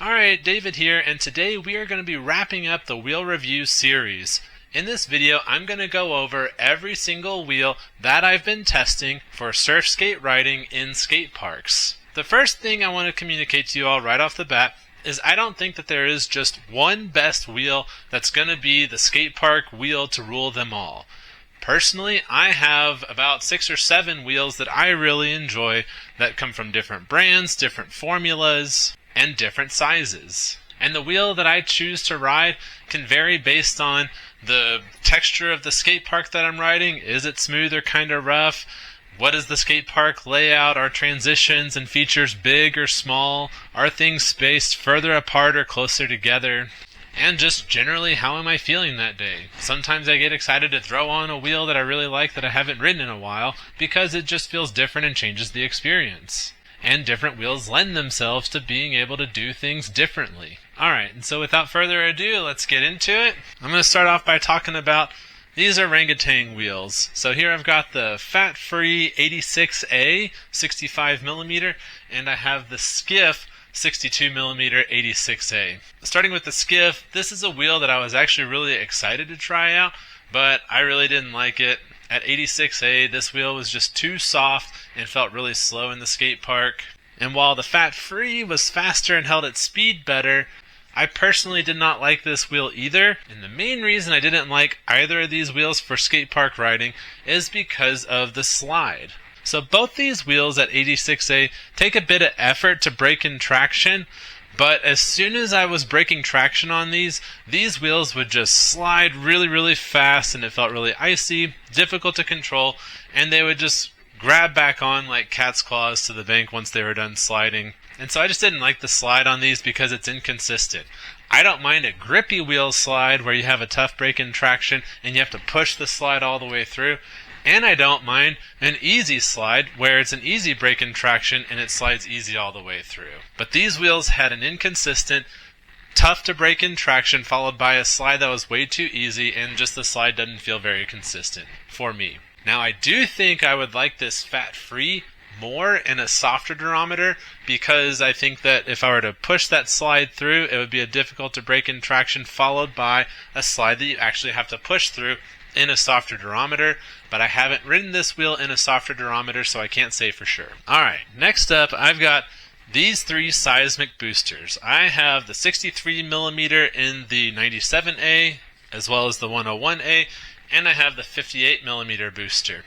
Alright, David here, and today we are going to be wrapping up the wheel review series. In this video, I'm going to go over every single wheel that I've been testing for surf skate riding in skate parks. The first thing I want to communicate to you all right off the bat is I don't think that there is just one best wheel that's going to be the skate park wheel to rule them all. Personally, I have about 6 or 7 wheels that I really enjoy that come from different brands, different formulas, and different sizes. And the wheel that I choose to ride can vary based on the texture of the skate park that I'm riding. Is it smooth or kind of rough? What is the skate park layout? Are transitions and features big or small? Are things spaced further apart or closer together? And just generally, how am I feeling that day? Sometimes I get excited to throw on a wheel that I really like that I haven't ridden in a while because it just feels different and changes the experience. And different wheels lend themselves to being able to do things differently. Alright, and so without further ado, let's get into it. I'm going to start off by talking about these Orangatang wheels. So here I've got the Fat Free 86A 65mm, and I have the Skiff 62mm 86A. Starting with the Skiff, this is a wheel that I was actually really excited to try out, but I really didn't like it. At 86A, this wheel was just too soft and felt really slow in the skate park. And while the Fat Free was faster and held its speed better, I personally did not like this wheel either. And the main reason I didn't like either of these wheels for skate park riding is because of the slide. So both these wheels at 86A take a bit of effort to break in traction, but as soon as I was breaking traction on these wheels would just slide really fast, and it felt really icy, difficult to control, and they would just grab back on like cat's claws to the bank once they were done sliding. And so I just didn't like the slide on these because it's inconsistent. I don't mind a grippy wheel slide where you have a tough break in traction and you have to push the slide all the way through. And I don't mind an easy slide where it's an easy break in traction and it slides easy all the way through. But these wheels had an inconsistent, tough to break in traction followed by a slide that was way too easy, and just the slide doesn't feel very consistent for me. Now I do think I would like this Fat Free more in a softer durometer, because I think that if I were to push that slide through, it would be a difficult to break in traction followed by a slide that you actually have to push through in a softer durometer, but I haven't ridden this wheel in a softer durometer, so I can't say for sure. Alright, next up I've got these 3 Seismic Boosters. I have the 63mm in the 97A, as well as the 101A, and I have the 58mm booster.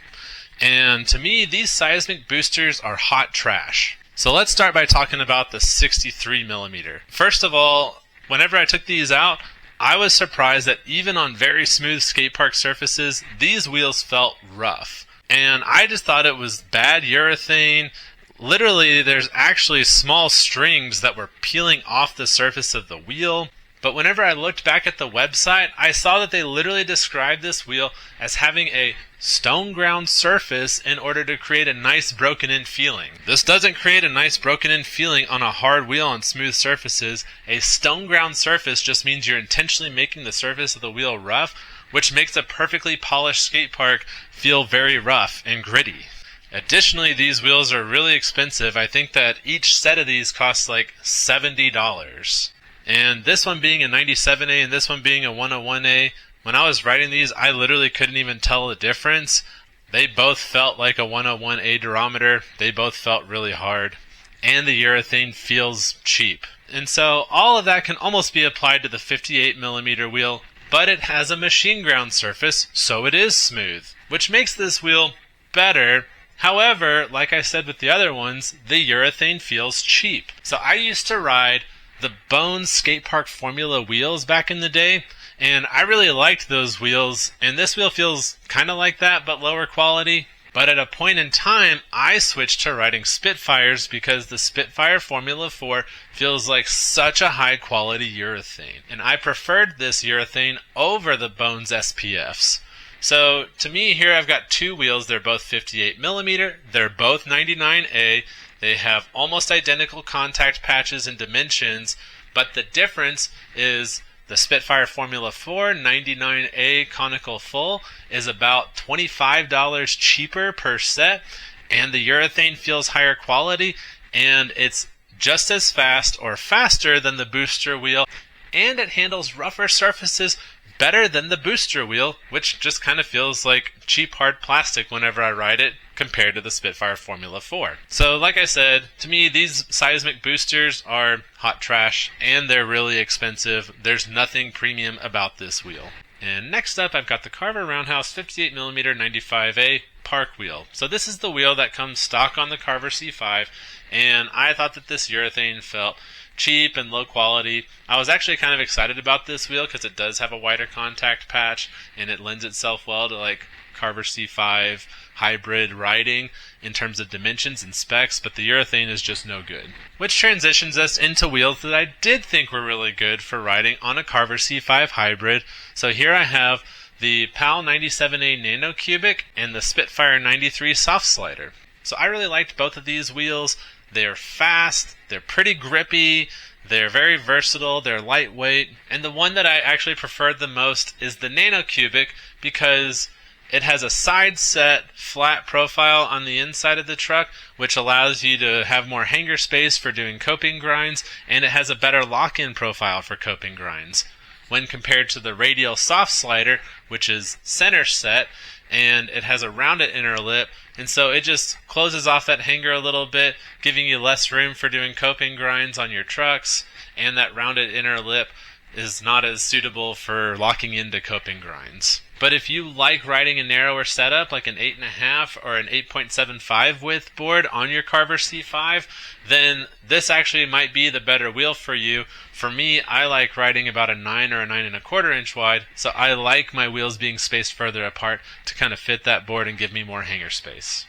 And to me, these Seismic Boosters are hot trash. So let's start by talking about the 63mm. First of all, whenever I took these out, I was surprised that even on very smooth skate park surfaces, these wheels felt rough. And I just thought it was bad urethane. Literally, there's actually small strings that were peeling off the surface of the wheel. But whenever I looked back at the website, I saw that they literally described this wheel as having a stone ground surface in order to create a nice broken in feeling. This doesn't create a nice broken in feeling on a hard wheel on smooth surfaces. A stone ground surface just means you're intentionally making the surface of the wheel rough, which makes a perfectly polished skate park feel very rough and gritty. Additionally, these wheels are really expensive. I think that each set of these costs like $70. And this one being a 97A and this one being a 101A, when I was riding these, I literally couldn't even tell the difference. They both felt like a 101A durometer. They both felt really hard. And the urethane feels cheap. And so all of that can almost be applied to the 58mm wheel, but it has a machine ground surface, so it is smooth, which makes this wheel better. However, like I said with the other ones, the urethane feels cheap. So I used to ride the Bones skate park formula wheels back in the day, and I really liked those wheels, and this wheel feels kind of like that but lower quality. But at a point in time, I switched to riding Spitfires because the Spitfire Formula 4 feels like such a high quality urethane, and I preferred this urethane over the Bones SPFs. So to me, here I've got 2 wheels. They're both 58mm, they're both 99A. They have almost identical contact patches and dimensions, but the difference is the Spitfire Formula 4 99A Conical Full is about $25 cheaper per set, and the urethane feels higher quality, and it's just as fast or faster than the booster wheel, and it handles rougher surfaces better than the booster wheel, which just kind of feels like cheap hard plastic whenever I ride it compared to the Spitfire Formula 4. So like I said, to me these Seismic Boosters are hot trash and they're really expensive. There's nothing premium about this wheel. And next up I've got the Carver Roundhouse 58mm 95A Park wheel. So this is the wheel that comes stock on the Carver C5, and I thought that this urethane felt cheap and low quality. I was actually kind of excited about this wheel because it does have a wider contact patch and it lends itself well to like Carver C5 hybrid riding in terms of dimensions and specs, but the urethane is just no good. Which transitions us into wheels that I did think were really good for riding on a Carver C5 hybrid. So here I have the Powell 97A Nano Cubic and the Spitfire 93 Soft Slider. So I really liked both of these wheels. They're fast, they're pretty grippy, they're very versatile, they're lightweight, and the one that I actually preferred the most is the Nano Cubic because it has a side set flat profile on the inside of the truck, which allows you to have more hanger space for doing coping grinds, and it has a better lock-in profile for coping grinds. When compared to the Radial Soft Slider, which is center set, and it has a rounded inner lip, and so it just closes off that hanger a little bit, giving you less room for doing coping grinds on your trucks, and that rounded inner lip is not as suitable for locking into coping grinds. But if you like riding a narrower setup, like an 8.5 or an 8.75 width board on your Carver C5, then this actually might be the better wheel for you. For me, I like riding about a 9 or a 9.25 inch wide, so I like my wheels being spaced further apart to kind of fit that board and give me more hanger space.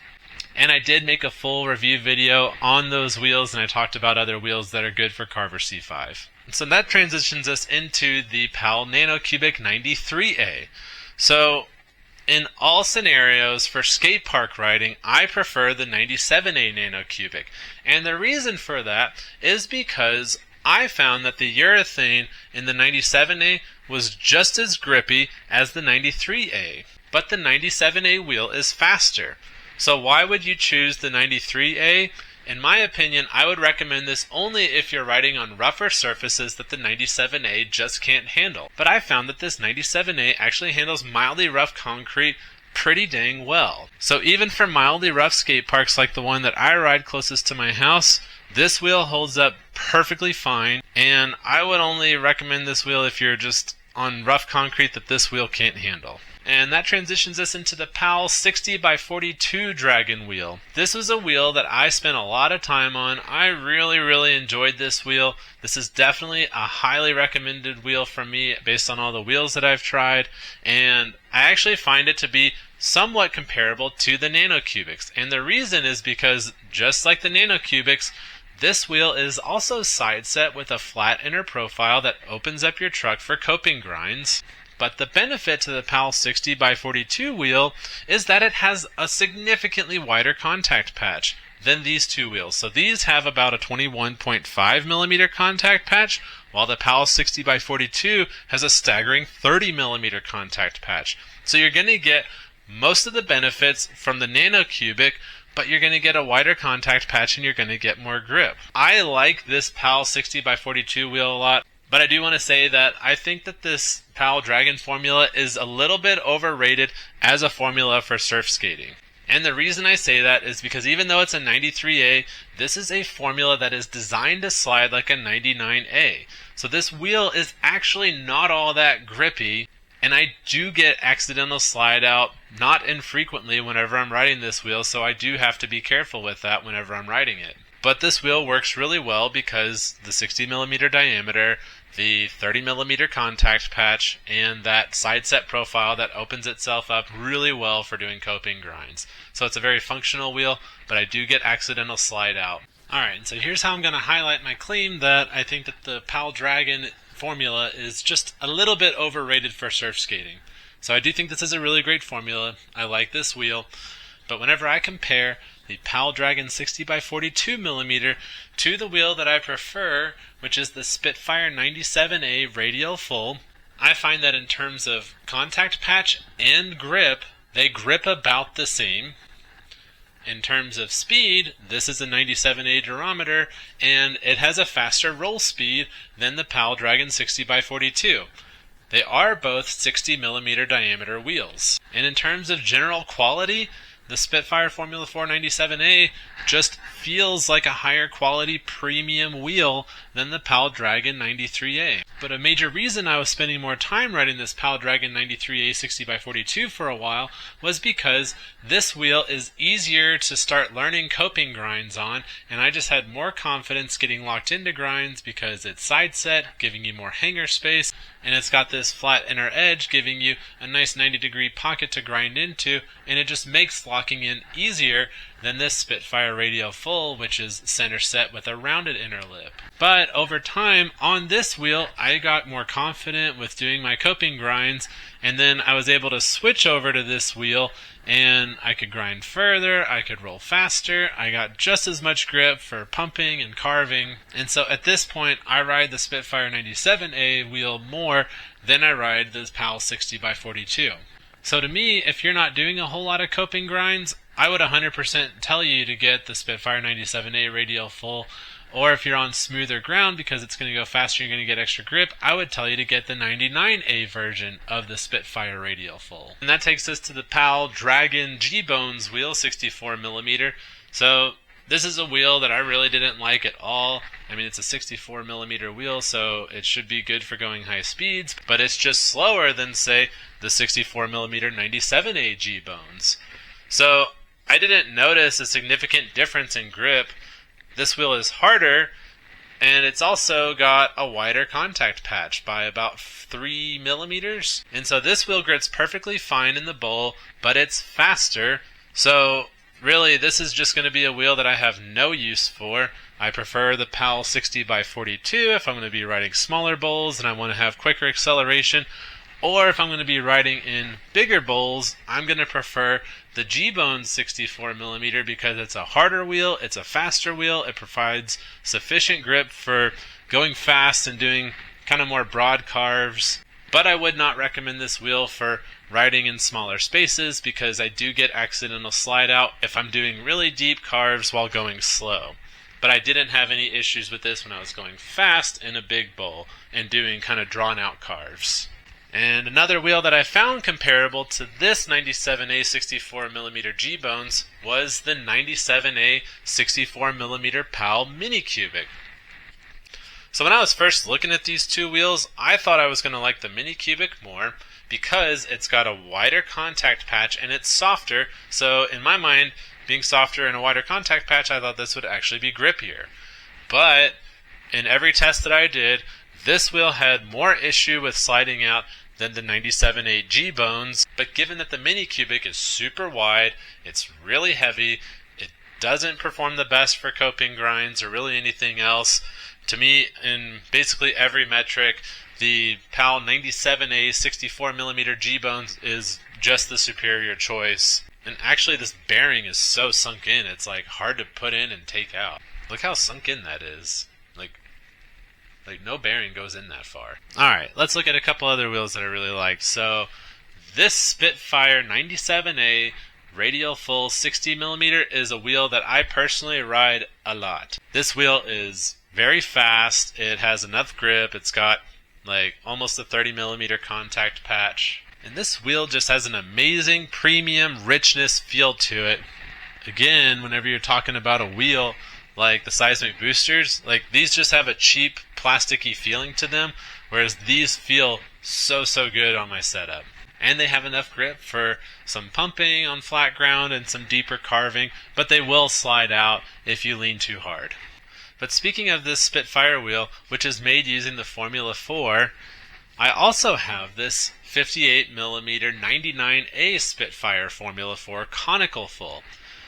And I did make a full review video on those wheels, and I talked about other wheels that are good for Carver C5. So that transitions us into the Powell Nano Cubic 93A. So in all scenarios for skate park riding, I prefer the 97A Nano Cubic. And the reason for that is because I found that the urethane in the 97A was just as grippy as the 93A. But the 97A wheel is faster. So why would you choose the 93A? In my opinion, I would recommend this only if you're riding on rougher surfaces that the 97A just can't handle. But I found that this 97A actually handles mildly rough concrete pretty dang well. So even for mildly rough skate parks like the one that I ride closest to my house, this wheel holds up perfectly fine, and I would only recommend this wheel if you're just on rough concrete that this wheel can't handle. And that transitions us into the Powell 60x42 Dragon wheel. This was a wheel that I spent a lot of time on. I really enjoyed this wheel. This is definitely a highly recommended wheel from me based on all the wheels that I've tried, and I actually find it to be somewhat comparable to the Nano Cubics. And the reason is because, just like the Nano Cubics, this wheel is also side set with a flat inner profile that opens up your truck for coping grinds. But the benefit to the Powell 60x42 wheel is that it has a significantly wider contact patch than these two wheels. So these have about a 21.5mm contact patch, while the Powell 60x42 has a staggering 30mm contact patch. So you're going to get most of the benefits from the Nano Cubic, but you're going to get a wider contact patch and you're going to get more grip. I like this Powell 60x42 wheel a lot. But I do want to say that I think that this Powell Dragon formula is a little bit overrated as a formula for surf skating. And the reason I say that is because even though it's a 93A, this is a formula that is designed to slide like a 99A. So this wheel is actually not all that grippy, and I do get accidental slide out not infrequently whenever I'm riding this wheel, so I do have to be careful with that whenever I'm riding it. But this wheel works really well because the 60mm diameter, the 30mm contact patch, and that side set profile that opens itself up really well for doing coping grinds. So it's a very functional wheel, but I do get accidental slide out. Alright, so here's how I'm going to highlight my claim that I think that the Powell Dragon formula is just a little bit overrated for surf skating. So I do think this is a really great formula. I like this wheel, but whenever I compare the Powell Dragon 60x42mm to the wheel that I prefer, which is the Spitfire 97A Radial Full, I find that in terms of contact patch and grip, they grip about the same. In terms of speed, this is a 97A durometer, and it has a faster roll speed than the Powell Dragon 60x42. They are both 60mm diameter wheels. And in terms of general quality, the Spitfire Formula 4 97A just feels like a higher quality premium wheel than the Powell Dragon 93A. But a major reason I was spending more time riding this Powell Dragon 93A 60x42 for a while was because this wheel is easier to start learning coping grinds on, and I just had more confidence getting locked into grinds because it's side set, giving you more hanger space, and it's got this flat inner edge giving you a nice 90-degree pocket to grind into, and it just makes locking in easier than this Spitfire Radial Full, which is center set with a rounded inner lip. But over time, on this wheel, I got more confident with doing my coping grinds, and then I was able to switch over to this wheel, and I could grind further, I could roll faster, I got just as much grip for pumping and carving, and so at this point, I ride the Spitfire 97A wheel more than I ride the Powell 60x42. So to me, if you're not doing a whole lot of coping grinds, I would 100% tell you to get the Spitfire 97A Radial Full, or if you're on smoother ground because it's going to go faster, you're going to get extra grip, I would tell you to get the 99A version of the Spitfire Radial Full. And that takes us to the Powell Dragon G-Bones wheel, 64mm. So this is a wheel that I really didn't like at all. I mean, it's a 64mm wheel, so it should be good for going high speeds, but it's just slower than, say, the 64mm 97A G-Bones. So I didn't notice a significant difference in grip. This wheel is harder, and it's also got a wider contact patch by about 3mm. And so this wheel grits perfectly fine in the bowl, but it's faster. So really, this is just going to be a wheel that I have no use for. I prefer the Powell 60x42 if I'm going to be riding smaller bowls and I want to have quicker acceleration. Or if I'm going to be riding in bigger bowls, I'm going to prefer the G-Bones 64mm because it's a harder wheel, it's a faster wheel, it provides sufficient grip for going fast and doing kind of more broad carves. But I would not recommend this wheel for riding in smaller spaces because I do get accidental slide out if I'm doing really deep carves while going slow. But I didn't have any issues with this when I was going fast in a big bowl and doing kind of drawn out carves. And another wheel that I found comparable to this 97A 64mm G-Bones was the 97A 64mm Powell Mini Cubic. So when I was first looking at these two wheels, I thought I was going to like the Mini Cubic more because it's got a wider contact patch and it's softer. So in my mind, being softer and a wider contact patch, I thought this would actually be grippier. But in every test that I did, this wheel had more issue with sliding out than the 97A G-Bones, but given that the Mini Cubic is super wide, it's really heavy, it doesn't perform the best for coping grinds or really anything else. To me, in basically every metric, the Powell 97A 64mm G-Bones is just the superior choice. And actually this bearing is so sunk in, it's like hard to put in and take out. Look how sunk in that is. Like no bearing goes in that far. Alright, let's look at a couple other wheels that I really like. So this Spitfire 97A Radial Full 60mm is a wheel that I personally ride a lot. This wheel is very fast, it has enough grip, it's got like almost a 30mm contact patch. And this wheel just has an amazing premium richness feel to it. Again, whenever you're talking about a wheel like the Seismic Boosters, like these just have a cheap plasticky feeling to them, whereas these feel so good on my setup. And they have enough grip for some pumping on flat ground and some deeper carving, but they will slide out if you lean too hard. But speaking of this Spitfire wheel, which is made using the Formula 4, I also have this 58mm 99A Spitfire Formula 4 Conical Full.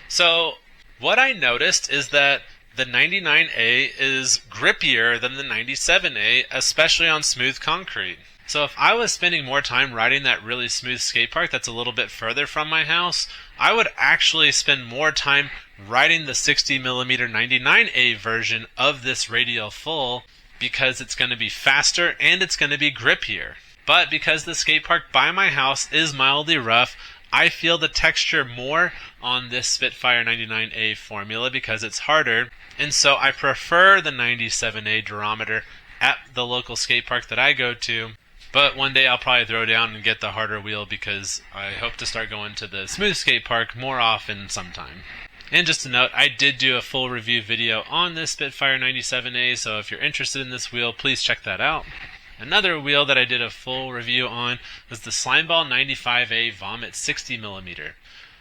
So what I noticed is that the 99A is grippier than the 97A, especially on smooth concrete. So if I was spending more time riding that really smooth skate park that's a little bit further from my house, I would actually spend more time riding the 60mm 99A version of this Radial Full because it's going to be faster and it's going to be grippier. But because the skate park by my house is mildly rough, I feel the texture more on this Spitfire 99A formula because it's harder, and so I prefer the 97A durometer at the local skate park that I go to. But one day I'll probably throw down and get the harder wheel because I hope to start going to the smooth skate park more often sometime. And just a note, I did do a full review video on this Spitfire 97A, so if you're interested in this wheel, please check that out. Another wheel that I did a full review on was the Slimeball 95A Vomit 60mm.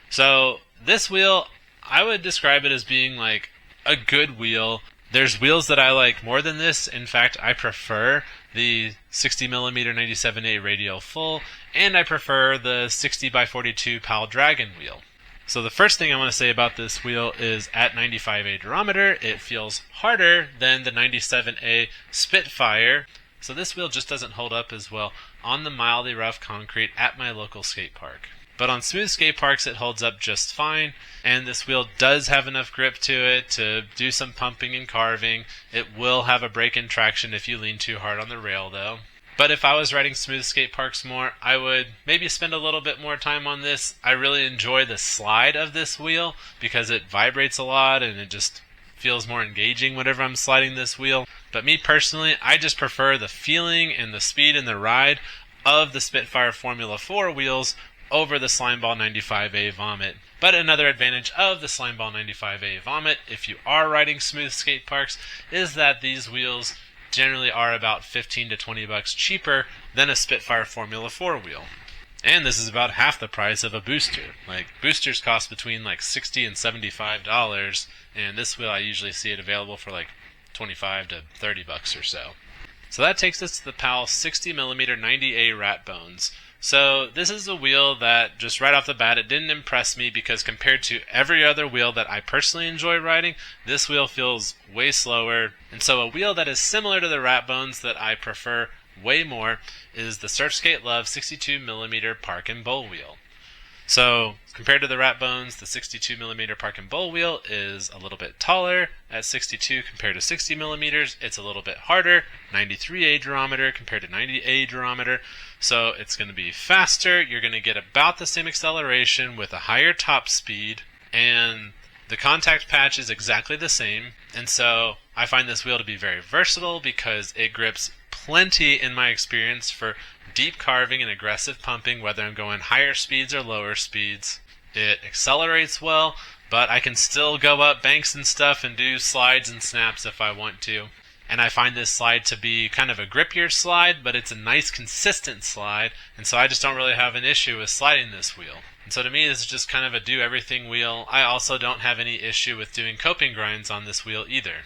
So this wheel, I would describe it as being like a good wheel. There's wheels that I like more than this. In fact, I prefer the 60mm 97A Radial full, and I prefer the 60x42 Powell Dragon wheel. So the first thing I want to say about this wheel is at 95A durometer, it feels harder than the 97A Spitfire. So this wheel just doesn't hold up as well on the mildly rough concrete at my local skate park. But on smooth skate parks it holds up just fine, and this wheel does have enough grip to it to do some pumping and carving. It will have a break-in traction if you lean too hard on the rail though. But if I was riding smooth skate parks more, I would maybe spend a little bit more time on this. I really enjoy the slide of this wheel because it vibrates a lot and it just feels more engaging whenever I'm sliding this wheel. But me personally, I just prefer the feeling and the speed and the ride of the Spitfire Formula 4 wheels over the Slimeball 95A Vomit. But another advantage of the Slimeball 95A Vomit, if you are riding smooth skate parks, is that these wheels generally are about 15 to 20 bucks cheaper than a Spitfire Formula 4 wheel. And this is about half the price of a booster. Like, boosters cost between like $60 and $75, and this wheel I usually see it available for like 25 to 30 bucks or so. So that takes us to the Powell 60mm 90A Rat Bones. So this is a wheel that just right off the bat, it didn't impress me because compared to every other wheel that I personally enjoy riding, this wheel feels way slower. And so a wheel that is similar to the Rat Bones that I prefer way more is the Surfskate Love 62mm Park and Bowl wheel. So compared to the Rat Bones, the 62mm Park and Bowl wheel is a little bit taller at 62 compared to 60mm. It's a little bit harder, 93A durometer compared to 90A durometer. So it's going to be faster. You're going to get about the same acceleration with a higher top speed, and the contact patch is exactly the same. And so I find this wheel to be very versatile because it grips plenty in my experience for deep carving and aggressive pumping, whether I'm going higher speeds or lower speeds. It accelerates well, but I can still go up banks and stuff and do slides and snaps if I want to. And I find this slide to be kind of a grippier slide, but it's a nice consistent slide, and so I just don't really have an issue with sliding this wheel. And so to me, this is just kind of a do-everything wheel. I also don't have any issue with doing coping grinds on this wheel either.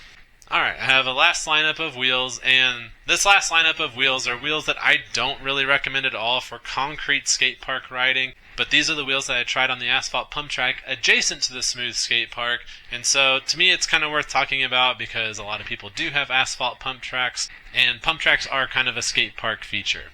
Alright, I have a last lineup of wheels, and this last lineup of wheels are wheels that I don't really recommend at all for concrete skate park riding, but these are the wheels that I tried on the asphalt pump track adjacent to the smooth skate park, and so to me it's kind of worth talking about because a lot of people do have asphalt pump tracks, and pump tracks are kind of a skate park feature.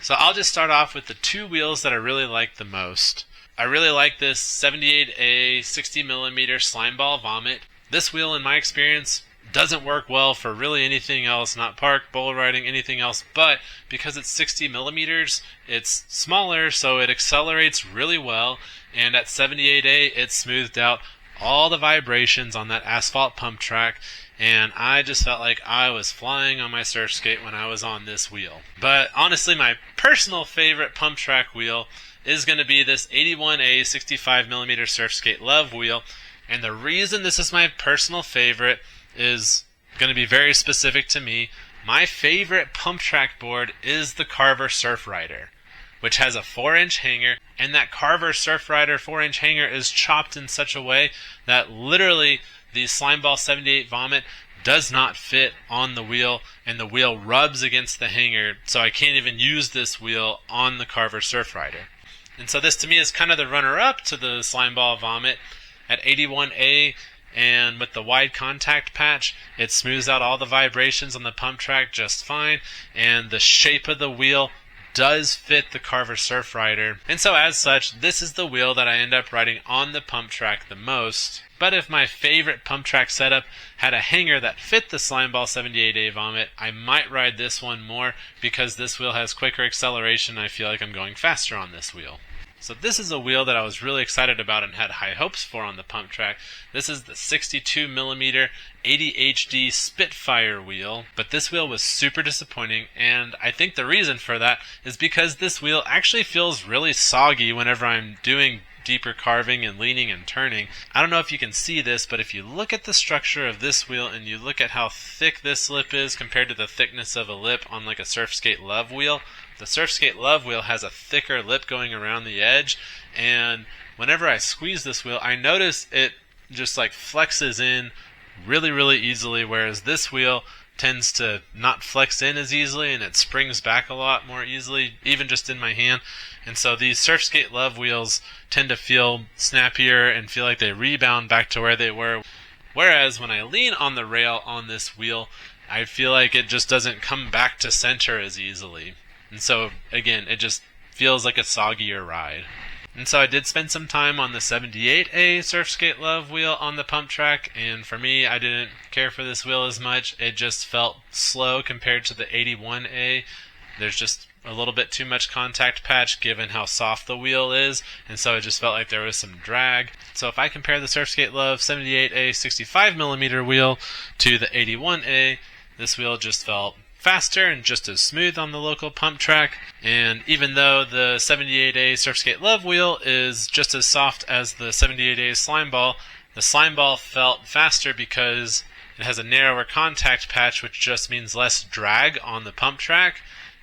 So I'll just start off with the two wheels that I really like the most. I really like this 78A 60mm Slimeball Vomit. This wheel, in my experience, doesn't work well for really anything else, not park, bowl riding, anything else, but because it's 60mm, it's smaller, so it accelerates really well, and at 78A, it smoothed out all the vibrations on that asphalt pump track, and I just felt like I was flying on my surf skate when I was on this wheel. But honestly, my personal favorite pump track wheel is going to be this 81A 65mm Surfskate Love wheel, and the reason this is my personal favorite is going to be very specific to me. My favorite pump track board is the Carver Surf Rider, which has a 4-inch hanger, and that Carver Surf Rider 4-inch hanger is chopped in such a way that literally the Slimeball 78 Vomit does not fit on the wheel, and the wheel rubs against the hanger, so I can't even use this wheel on the Carver Surf Rider. And so this to me is kind of the runner-up to the Slimeball Vomit. At 81A, and with the wide contact patch, it smooths out all the vibrations on the pump track just fine, and the shape of the wheel does fit the Carver Surf Rider. And so as such, this is the wheel that I end up riding on the pump track the most. But if my favorite pump track setup had a hanger that fit the Slimeball 78A Vomit, I might ride this one more because this wheel has quicker acceleration. I feel like I'm going faster on this wheel. So this is a wheel that I was really excited about and had high hopes for on the pump track. This is the 62mm 80 HD Spitfire wheel, but this wheel was super disappointing, and I think the reason for that is because this wheel actually feels really soggy whenever I'm doing deeper carving and leaning and turning. I don't know if you can see this, but if you look at the structure of this wheel and you look at how thick this lip is compared to the thickness of a lip on like a Surfskate Love wheel, the Surfskate Love wheel has a thicker lip going around the edge, and whenever I squeeze this wheel, I notice it just like flexes in really easily, whereas this wheel tends to not flex in as easily and it springs back a lot more easily, even just in my hand. And so these Surfskate Love wheels tend to feel snappier and feel like they rebound back to where they were. Whereas when I lean on the rail on this wheel, I feel like it just doesn't come back to center as easily. And so again, it just feels like a soggier ride. And so I did spend some time on the 78A Surfskate Love wheel on the pump track, and for me, I didn't care for this wheel as much. It just felt slow compared to the 81A. There's just a little bit too much contact patch given how soft the wheel is, and so it just felt like there was some drag. So if I compare the Surfskate Love 78A 65mm wheel to the 81A, this wheel just felt faster and just as smooth on the local pump track. And even though the 78A Surfskate Love wheel is just as soft as the 78A Slimeball, the Slimeball felt faster because it has a narrower contact patch, which just means less drag on the pump track.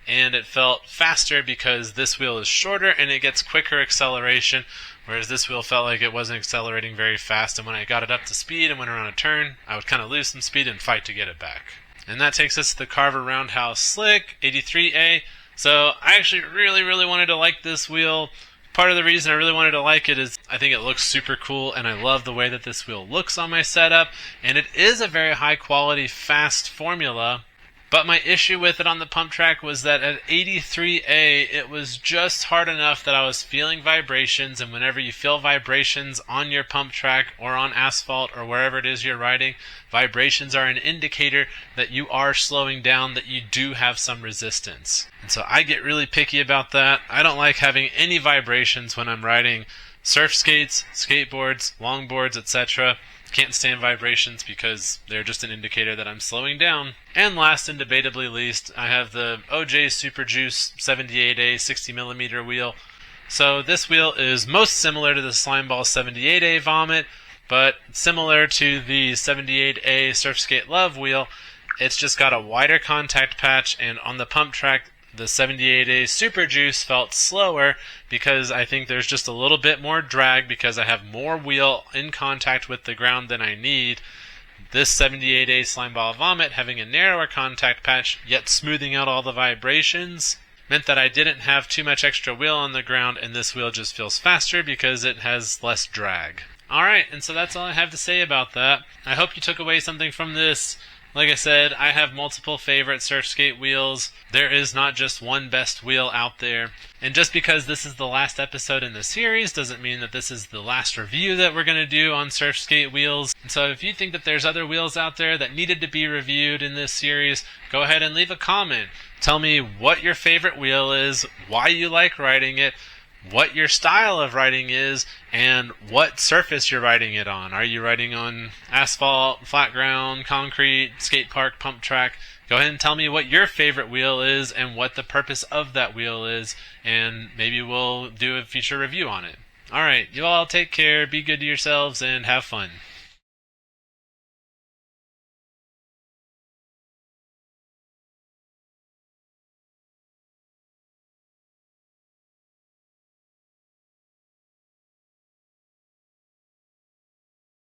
And it felt faster because this wheel is shorter and it gets quicker acceleration, whereas this wheel felt like it wasn't accelerating very fast, and when I got it up to speed and went around a turn, I would kind of lose some speed and fight to get it back. And that takes us to the Carver Roundhouse Slick 83A. So I actually really wanted to like this wheel. Part of the reason I really wanted to like it is I think it looks super cool, and I love the way that this wheel looks on my setup, and it is a very high quality fast formula. But my issue with it on the pump track was that at 83A, it was just hard enough that I was feeling vibrations, and whenever you feel vibrations on your pump track or on asphalt or wherever it is you're riding, vibrations are an indicator that you are slowing down, that you do have some resistance. And so I get really picky about that. I don't like having any vibrations when I'm riding surf skates, skateboards, longboards, etc. Can't stand vibrations because they're just an indicator that I'm slowing down. And last and debatably least, I have the OJ Super Juice 78A 60mm wheel. So this wheel is most similar to the Slimeball 78A Vomit, but similar to the 78A Surfskate Love wheel, it's just got a wider contact patch, and on the pump track, the 78A Super Juice felt slower because I think there's just a little bit more drag because I have more wheel in contact with the ground than I need. This 78A Slimeball Vomit, having a narrower contact patch yet smoothing out all the vibrations, meant that I didn't have too much extra wheel on the ground, and this wheel just feels faster because it has less drag. Alright, and so that's all I have to say about that. I hope you took away something from this. Like I said, I have multiple favorite surf skate wheels. There is not just one best wheel out there. And just because this is the last episode in the series doesn't mean that this is the last review that we're going to do on surf skate wheels. And so if you think that there's other wheels out there that needed to be reviewed in this series, go ahead and leave a comment. Tell me what your favorite wheel is, why you like riding it, what your style of riding is, and what surface you're riding it on. Are you riding on asphalt, flat ground, concrete, skate park, pump track? Go ahead and tell me what your favorite wheel is and what the purpose of that wheel is, and maybe we'll do a future review on it. Alright, you all take care, be good to yourselves, and have fun.